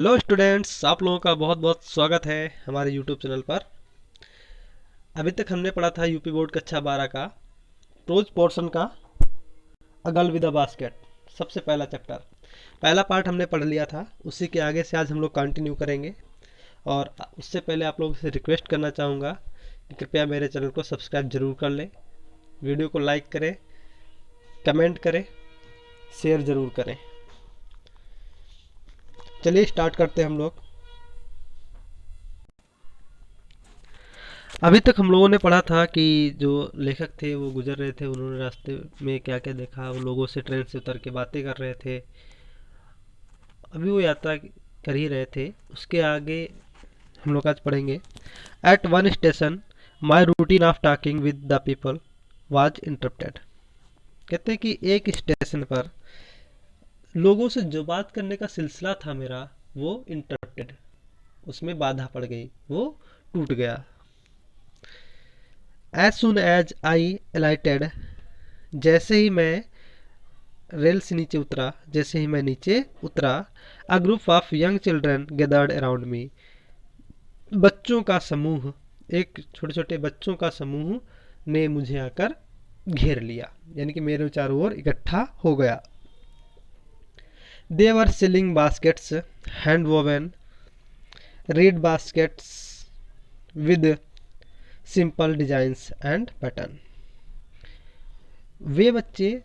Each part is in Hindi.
हेलो स्टूडेंट्स, आप लोगों का बहुत बहुत स्वागत है हमारे यूट्यूब चैनल पर। अभी तक हमने पढ़ा था यूपी बोर्ड कक्षा 12 का प्रोज पोर्शन का a girl with a basket. सबसे पहला चैप्टर, पहला पार्ट हमने पढ़ लिया था। उसी के आगे से आज हम लोग कंटिन्यू करेंगे। और उससे पहले आप लोगों से रिक्वेस्ट करना चाहूँगा कि कृपया मेरे चैनल को सब्सक्राइब जरूर कर लें, वीडियो को लाइक करें, कमेंट करें, शेयर ज़रूर करें। चलिए स्टार्ट करते हैं हम लोग। अभी तक हम लोगों ने पढ़ा था कि जो लेखक थे वो गुजर रहे थे, उन्होंने रास्ते में क्या क्या देखा, वो लोगों से ट्रेन से उतर के बातें कर रहे थे। अभी वो यात्रा कर ही रहे थे। उसके आगे हम लोग आज पढ़ेंगे। At one station my routine of talking with the people was interrupted. कहते हैं कि एक स्टेशन पर लोगों से जो बात करने का सिलसिला था मेरा, वो इंटरप्टेड, उसमें बाधा पड़ गई, वो टूट गया। एज सुन एज आई एलाइटेड, जैसे ही मैं रेल से नीचे उतरा, जैसे ही मैं नीचे उतरा, a group of young children gathered around me, बच्चों का समूह, एक छोटे छोटे बच्चों का समूह ने मुझे आकर घेर लिया, यानी कि मेरे चारों ओर इकट्ठा हो गया। They were selling baskets, hand woven reed baskets with simple designs and pattern. वे बच्चे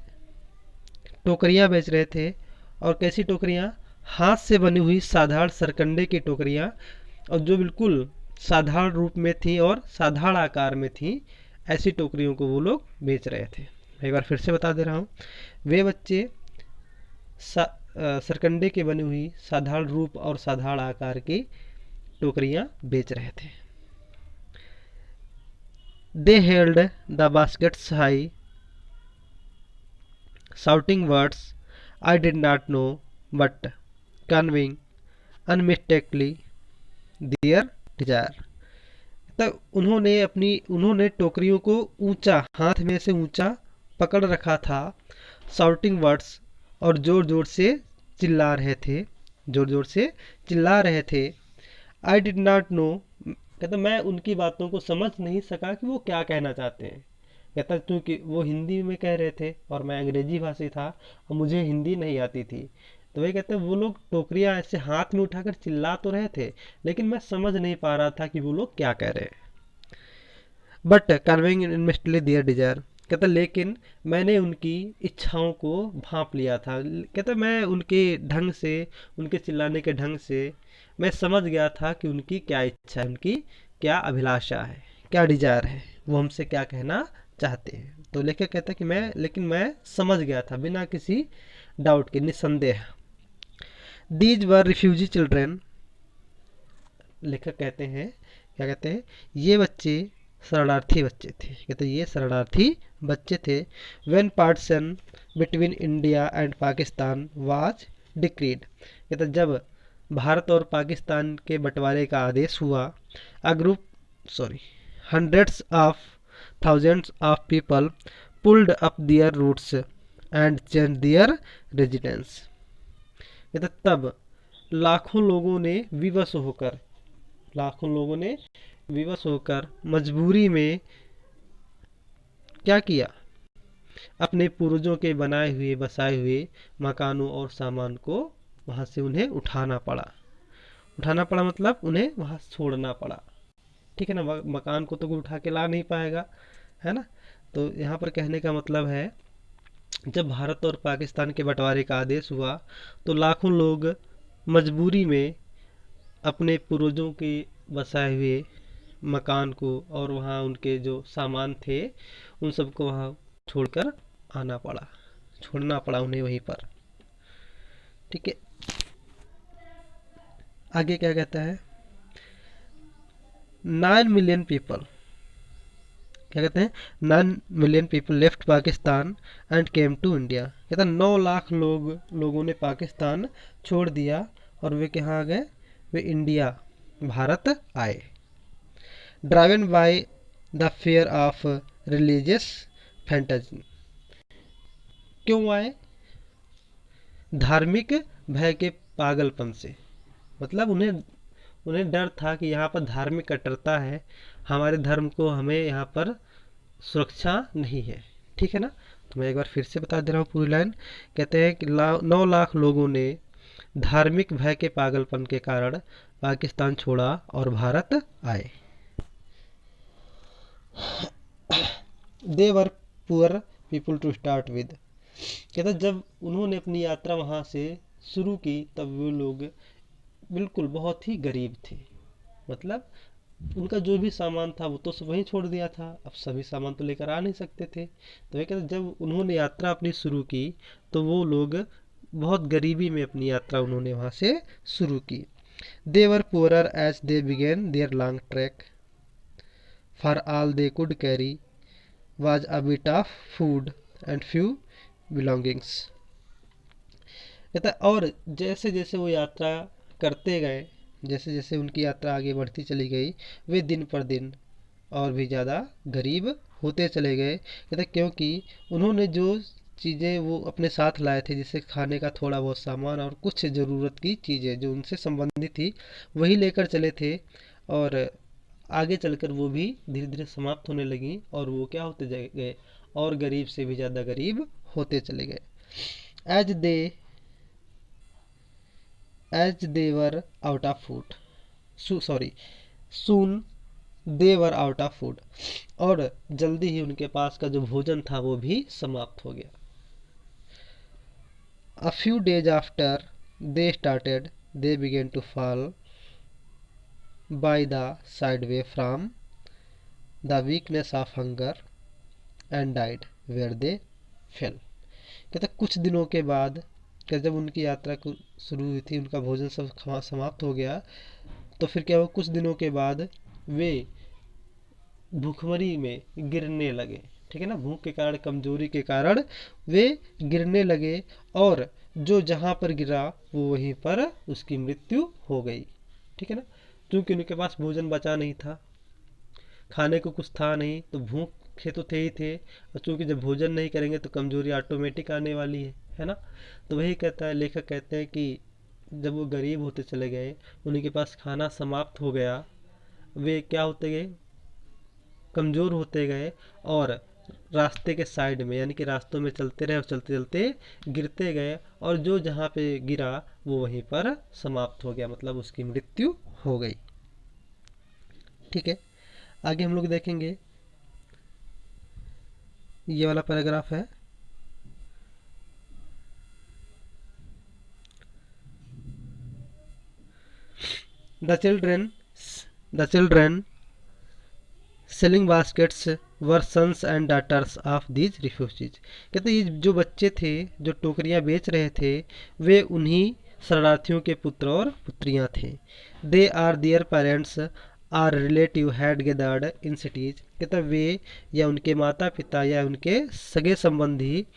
टोकरियां बेच रहे थे। और कैसी टोकरियां? हाथ से बनी हुई साधारण सरकंडे की टोकरियां, और जो बिल्कुल साधारण रूप में थी और साधारण आकार में थी, ऐसी टोकरियों को वो लोग बेच रहे थे। एक बार फिर से बता दे रहा हूँ। वे बच्चे सरकंडे की बनी हुई साधारण रूप और साधारण आकार की टोकरियां बेच रहे थे। दे held the baskets high, shouting words I did not know, but conveying unmistakably their desire। तब उन्होंने टोकरियों को ऊंचा, हाथ में से ऊंचा पकड़ रखा था। शाउटिंग वर्ड्स, और जोर जोर से चिल्ला रहे थे, जोर जोर से चिल्ला रहे थे। आई डिड नॉट नो, कहता मैं उनकी बातों को समझ नहीं सका कि वो क्या कहना चाहते हैं। कहता क्योंकि वो हिंदी में कह रहे थे और मैं अंग्रेजी भाषी था और मुझे हिंदी नहीं आती थी। तो वही कहते हैं वो लोग टोकरियां ऐसे हाथ में उठाकर चिल्ला तो रहे थे, लेकिन मैं समझ नहीं पा रहा था कि वो लोग क्या कह रहे हैं। बट कन्वेइंग इनमेस्टली दियर डिजायर, कहता लेकिन मैंने उनकी इच्छाओं को भांप लिया था। कहता मैं उनके ढंग से, उनके चिल्लाने के ढंग से मैं समझ गया था कि उनकी क्या इच्छा है, उनकी क्या अभिलाषा है, क्या डिजायर है, वो हमसे क्या कहना चाहते हैं। तो लेखक कहता है कि मैं समझ गया था बिना किसी डाउट के, निसंदेह। दीज वर रिफ्यूजी चिल्ड्रेन, लेखक कहते हैं, क्या कहते हैं, ये बच्चे शरणार्थी बच्चे थे। कहते ये शरणार्थी बच्चे थे। When partition between India and Pakistan was decreed, कहते जब भारत और पाकिस्तान के बंटवारे का आदेश हुआ, a group sorry hundreds of thousands of people pulled up their roots and changed their residence। कहते तब लाखों लोगों ने विवश होकर मजबूरी में क्या किया, अपने पूर्वजों के बनाए हुए बसाए हुए मकानों और सामान को वहां से उन्हें उठाना पड़ा मतलब उन्हें वहां छोड़ना पड़ा। ठीक है ना, मकान को तो कोई उठा के ला नहीं पाएगा, है ना। तो यहाँ पर कहने का मतलब है, जब भारत और पाकिस्तान के बंटवारे का आदेश हुआ तो लाखों लोग मजबूरी में अपने पूर्वजों के बसाए हुए मकान को और वहाँ उनके जो सामान थे उन सबको वहाँ छोड़कर छोड़ना पड़ा उन्हें वहीं पर। ठीक है, आगे क्या कहता है। 9 मिलियन पीपल, क्या कहते हैं, 9 million people left Pakistan and came to India. कहता 9 लाख लोगों ने पाकिस्तान छोड़ दिया और वे कहाँ आ गए, वे इंडिया, भारत आए। Driven by the fear of religious fantasy, क्यों आए, धार्मिक भय के पागलपन से। मतलब उन्हें उन्हें डर था कि यहाँ पर धार्मिक कट्टरता है, हमारे धर्म को हमें यहाँ पर सुरक्षा नहीं है। ठीक है ना। तो मैं एक बार फिर से बता दे रहा हूँ पूरी लाइन। कहते हैं कि 9 लाख लोगों ने धार्मिक भय के पागलपन के कारण पाकिस्तान छोड़ा और भारत आए। They were poor people to start with. कहता जब उन्होंने अपनी यात्रा वहाँ से शुरू की तब वो लोग बिल्कुल बहुत ही गरीब थे। मतलब उनका जो भी सामान था वो तो सब वहीं छोड़ दिया था, अब सभी सामान तो लेकर आ नहीं सकते थे। तो ये कहते जब उन्होंने यात्रा अपनी शुरू की तो वो लोग बहुत गरीबी में अपनी यात्रा उन्होंने वहाँ से शुरू की। They were poorer as they began their long trek, for all they could carry was a bit of food and few belongings। कहता और जैसे जैसे वो यात्रा करते गए, जैसे जैसे उनकी यात्रा आगे बढ़ती चली गई, वे दिन पर दिन और भी ज़्यादा गरीब होते चले गए। कहता क्योंकि उन्होंने जो चीज़ें वो अपने साथ लाए थे, जैसे खाने का थोड़ा बहुत सामान और कुछ ज़रूरत की चीज़ें जो उनसे संबंधित थी, वही लेकर चले थे। और आगे चलकर वो भी धीरे धीरे समाप्त होने लगी और वो क्या होते गए, और गरीब से भी ज़्यादा गरीब होते चले गए। As they as they were out of food, sorry soon they were out of food. और जल्दी ही उनके पास का जो भोजन था वो भी समाप्त हो गया। A few days after they began to fall by the sideway from the weakness of hunger and died where they fell। कहते कुछ दिनों के बाद, कि जब उनकी यात्रा शुरू हुई थी, उनका भोजन सब समाप्त हो गया, तो फिर क्या हुआ, कुछ दिनों के बाद वे भूखमरी में गिरने लगे। ठीक है ना, भूख के कारण, कमजोरी के कारण वे गिरने लगे, और जो जहाँ पर गिरा वो वहीं पर उसकी मृत्यु हो गई। ठीक है ना, क्योंकि उनके पास भोजन बचा नहीं था, खाने को कुछ था नहीं, तो भूखे तो थे ही थे, और चूंकि जब भोजन नहीं करेंगे तो कमजोरी ऑटोमेटिक आने वाली है ना। तो वही कहता है लेखक, कहते हैं कि जब वो गरीब होते चले गए, उनके पास खाना समाप्त हो गया, वे क्या होते गए, कमज़ोर होते गए, और रास्ते के साइड में, यानी कि रास्तों में चलते रहे और चलते चलते गिरते गए, और जो जहाँ पे गिरा वो वहीं पर समाप्त हो गया, मतलब उसकी मृत्यु हो गई। ठीक है, आगे हम लोग देखेंगे, ये वाला पैराग्राफ है। The children the children selling baskets were sons and daughters of these refugees. कहते ये जो बच्चे थे जो टोकरियाँ बेच रहे थे, वे उन्हीं शरणार्थियों के पुत्र और पुत्रियाँ थे। They are their parents or relative had gathered in cities. कहते वे या उनके माता पिता या उनके सगे संबंधी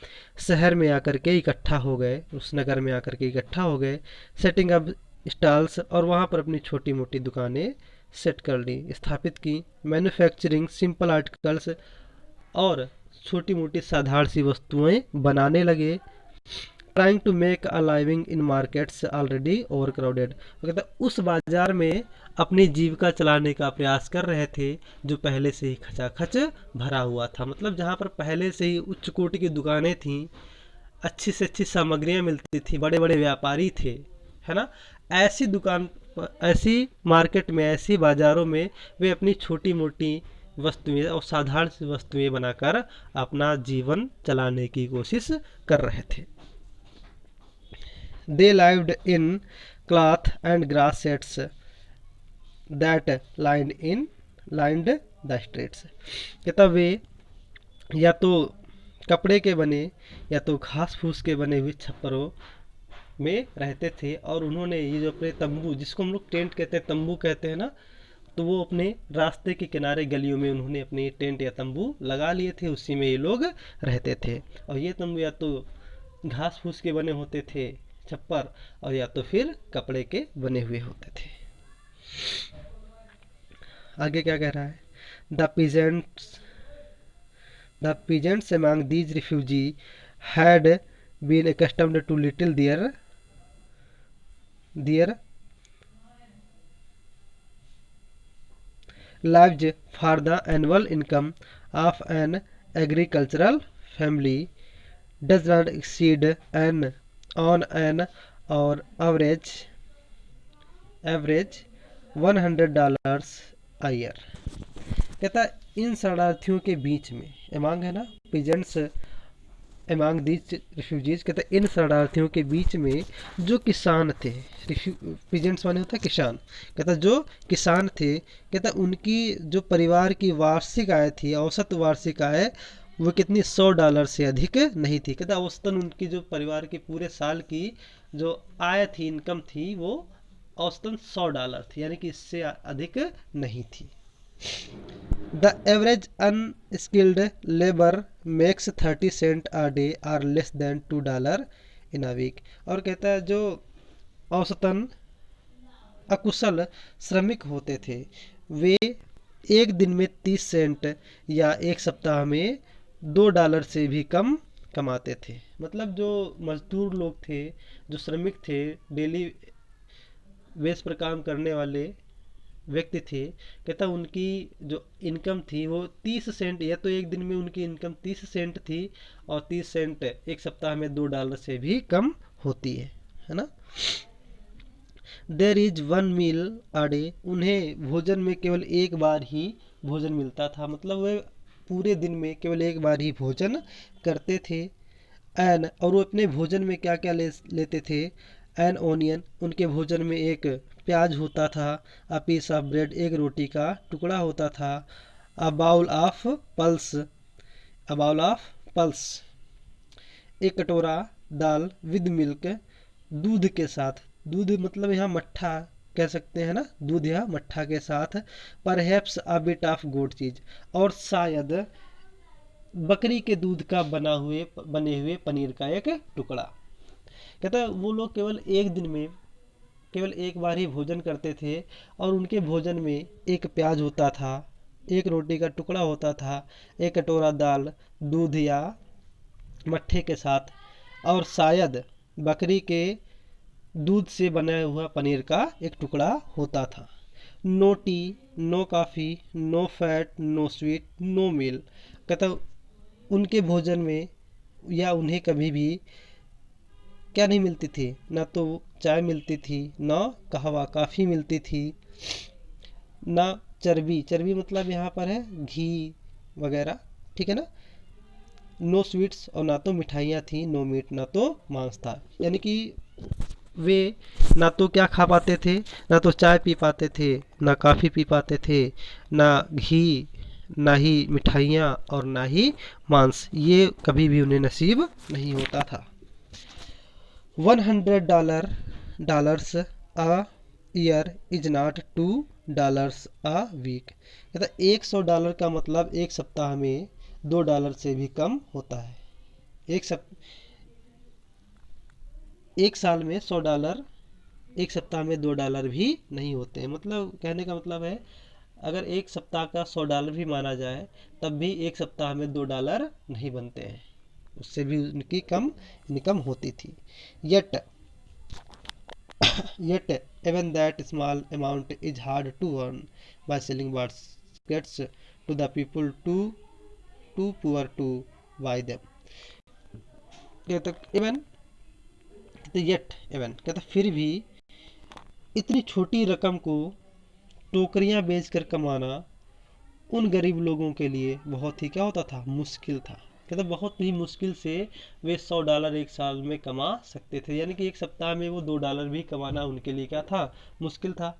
शहर में आकर के इकट्ठा हो गए, उस नगर में आकर के इकट्ठा हो गए। सेटिंग अप स्टॉल्स, और वहाँ पर अपनी छोटी मोटी दुकानें सेट कर ली, स्थापित की। मैन्युफैक्चरिंग सिंपल आर्टिकल्स, और छोटी मोटी साधारण सी वस्तुएं बनाने लगे। Trying to make a living in markets already overcrowded. कहता उस बाजार में अपनी जीविका चलाने का प्रयास कर रहे थे जो पहले से ही खचाखच भरा हुआ था। मतलब जहाँ पर पहले से ही उच्च कोटि की दुकानें थीं, अच्छी से अच्छी सामग्रियाँ मिलती थी, बड़े बड़े व्यापारी थे, है ना, ऐसी दुकान, ऐसी मार्केट में, ऐसी बाज़ारों में वे अपनी छोटी मोटी वस्तुएं और साधारण सी वस्तुएं बनाकर अपना जीवन चलाने की कोशिश कर रहे थे। They lived in cloth and grass sets that lined the streets. कहता वे या तो कपड़े के बने या तो घास फूस के बने हुए छप्परों में रहते थे, और उन्होंने ये जो अपने तंबू, जिसको हम लोग टेंट कहते हैं, तंबू कहते हैं ना, तो वो अपने रास्ते के किनारे गलियों में उन्होंने अपने टेंट या तंबू लगा लिए थे, उसी में ये लोग रहते थे। और ये तंबू या तो घास फूस के बने होते थे छप्पर, और या तो फिर कपड़े के बने हुए होते थे। आगे क्या कह रहा है, the peasants among these refugees had been accustomed to little their lives for the annual income of an agricultural family does not exceed an on an or average $100 a year। कहता है इन शरणार्थियों के बीच में, एमांग है ना, पीजेंट्स एमांग दीज रिफ्यूजीज, कहता है इन शरणार्थियों के बीच में जो किसान थे, पीजेंट्स माने होता है किसान, कहता जो किसान थे, कहता उनकी जो परिवार की वार्षिक आय थी, औसत वार्षिक आय, वो कितनी $100 से अधिक नहीं थी। कहता औसतन उनकी जो परिवार की पूरे साल की जो आय थी, इनकम थी, वो औसतन $100 थी, यानी कि इससे अधिक नहीं थी। The average unskilled labor makes 30 cents a day or less than $2 in a week। और कहता है जो औसतन अकुशल श्रमिक होते थे वे एक दिन में 30 सेंट या एक सप्ताह में $2 से भी कम कमाते थे। मतलब जो मजदूर लोग थे, जो श्रमिक थे, डेली बेस पर काम करने वाले व्यक्ति थे, कहता उनकी जो इनकम थी वो 30 सेंट, या तो एक दिन में उनकी इनकम 30 सेंट थी, और 30 सेंट एक सप्ताह में $2 से भी कम होती है ना। There is one meal a day, उन्हें भोजन में केवल एक बार ही भोजन मिलता था, मतलब वे पूरे दिन में केवल एक बार ही भोजन करते थे। एन, और वो अपने भोजन में क्या क्या लेते थे, एन ओनियन, उनके भोजन में एक प्याज होता था, अ पीस ऑफ ब्रेड, एक रोटी का टुकड़ा होता था, अ बाउल ऑफ पल्स, एक कटोरा दाल, विद मिल्क, दूध के साथ, दूध मतलब यहाँ मट्ठा कह सकते हैं ना, दूध या मट्ठा के साथ, perhaps a bit of goat cheese, और शायद बकरी के दूध का बने हुए पनीर का एक टुकड़ा। कहता है वो लोग केवल एक दिन में केवल एक बार ही भोजन करते थे, और उनके भोजन में एक प्याज होता था, एक रोटी का टुकड़ा होता था, एक कटोरा दाल, दूध या मट्ठे के साथ, और शायद बकरी के दूध से बना हुआ पनीर का एक टुकड़ा होता था। No tea, no coffee, no fat, no sweet, no meal. कहता उनके भोजन में या उन्हें कभी भी क्या नहीं मिलती थी, ना तो चाय मिलती थी, ना कहवा काफ़ी मिलती थी, ना चर्बी, चर्बी मतलब यहाँ पर है घी वगैरह, ठीक है ना, नो स्वीट्स, और ना तो मिठाइयाँ थी, नो मीट, ना तो मांस था। यानी कि वे ना तो क्या खा पाते थे, ना तो चाय पी पाते थे, ना काफ़ी पी पाते थे, ना घी, ना ही मिठाइयाँ, और ना ही मांस, ये कभी भी उन्हें नसीब नहीं होता था। $100 a year is not $2 a week। कहता $100 का मतलब एक सप्ताह में $2 से भी कम होता है। एक साल में $100, एक सप्ताह में $2 भी नहीं होते हैं। मतलब कहने का मतलब है अगर एक सप्ताह का $100 भी माना जाए, तब भी एक सप्ताह में $2 नहीं बनते हैं, उससे भी उनकी कम इनकम होती थी। Yet even that small amount is hard to earn by selling baskets to the people too poor to buy them। कहता कहता फिर भी इतनी छोटी रकम को टोकरियां बेचकर कमाना उन गरीब लोगों के लिए बहुत ही क्या होता था, मुश्किल था। कहता बहुत ही मुश्किल से वे $100 एक साल में कमा सकते थे, यानी कि एक सप्ताह में वो $2 भी कमाना उनके लिए क्या था, मुश्किल था।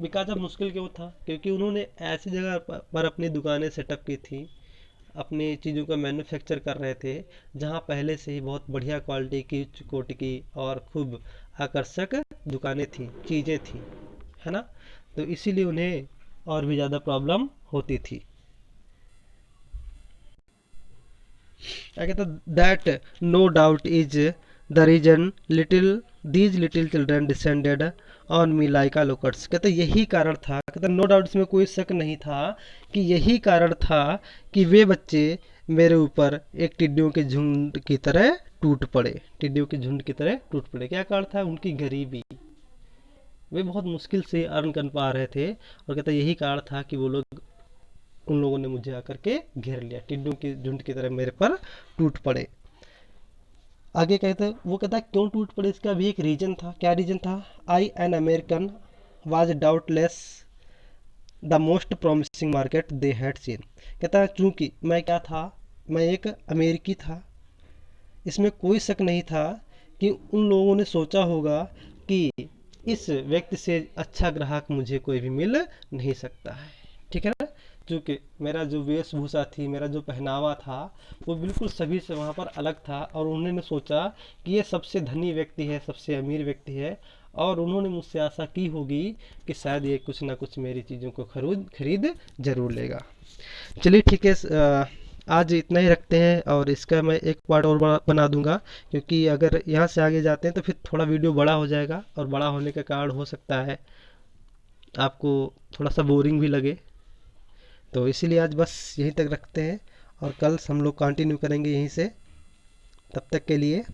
बिकॉज ऑफ मुश्किल क्यों था, क्योंकि उन्होंने ऐसी जगह पर अपनी दुकानें सेटअप की थी, अपनी चीज़ों का मैन्युफैक्चर कर रहे थे, जहाँ पहले से ही बहुत बढ़िया क्वालिटी की, उच्च कोटि की और खूब आकर्षक दुकानें थी, चीज़ें थी, है ना। तो इसीलिए उन्हें और भी ज़्यादा प्रॉब्लम होती थी। क्या कहता that no doubt is the reason these little children descended on me like a locusts. कहते यही कारण था, कहते नो डाउट, इसमें कोई शक नहीं था कि यही कारण था कि वे बच्चे मेरे ऊपर एक टिड्डियों के झुंड की तरह टूट पड़े, टिड्डियों के झुंड की तरह टूट पड़े। क्या कारण था, उनकी गरीबी, वे बहुत मुश्किल से अर्न कर पा रहे थे, और कहता यही कारण था कि वो लोग, उन लोगों ने मुझे आकर के घेर लिया, टिड्डों की झुंड की तरह मेरे पर टूट पड़े। आगे कहते, वो कहता है क्यों टूट पड़े, इसका भी एक रीजन था। क्या रीजन था? I an American was doubtless the most promising market they had seen. कहता है चूंकि मैं क्या था, मैं एक अमेरिकी था, इसमें कोई शक नहीं था कि उन लोगों ने सोचा होगा कि इस व्यक्ति से अच्छा ग्राहक मुझे कोई भी मिल नहीं सकता है। ठीक है ना? क्योंकि मेरा जो वेशभूषा थी, मेरा जो पहनावा था, वो बिल्कुल सभी से वहाँ पर अलग था, और उन्होंने सोचा कि ये सबसे धनी व्यक्ति है, सबसे अमीर व्यक्ति है, और उन्होंने मुझसे आशा की होगी कि शायद ये कुछ ना कुछ मेरी चीज़ों को खरीद जरूर लेगा। चलिए ठीक है, आज इतना ही रखते हैं, और इसका मैं एक पार्ट और बना दूंगा, क्योंकि अगर यहाँ से आगे जाते हैं तो फिर थोड़ा वीडियो बड़ा हो जाएगा, और बड़ा होने के कारण हो सकता है आपको थोड़ा सा बोरिंग भी लगे। तो इसीलिए आज बस यहीं तक रखते हैं, और कल हम लोग कंटिन्यू करेंगे यहीं से। तब तक के लिए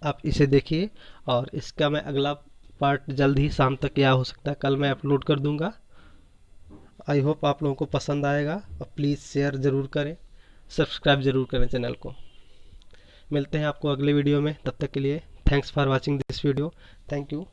आप इसे देखिए, और इसका मैं अगला पार्ट जल्द ही शाम तक, या हो सकता है कल मैं अपलोड कर दूंगा। आई होप आप लोगों को पसंद आएगा, और प्लीज़ शेयर ज़रूर करें, सब्सक्राइब ज़रूर करें चैनल को। मिलते हैं आपको अगले वीडियो में, तब तक के लिए thanks for watching this video. Thank you.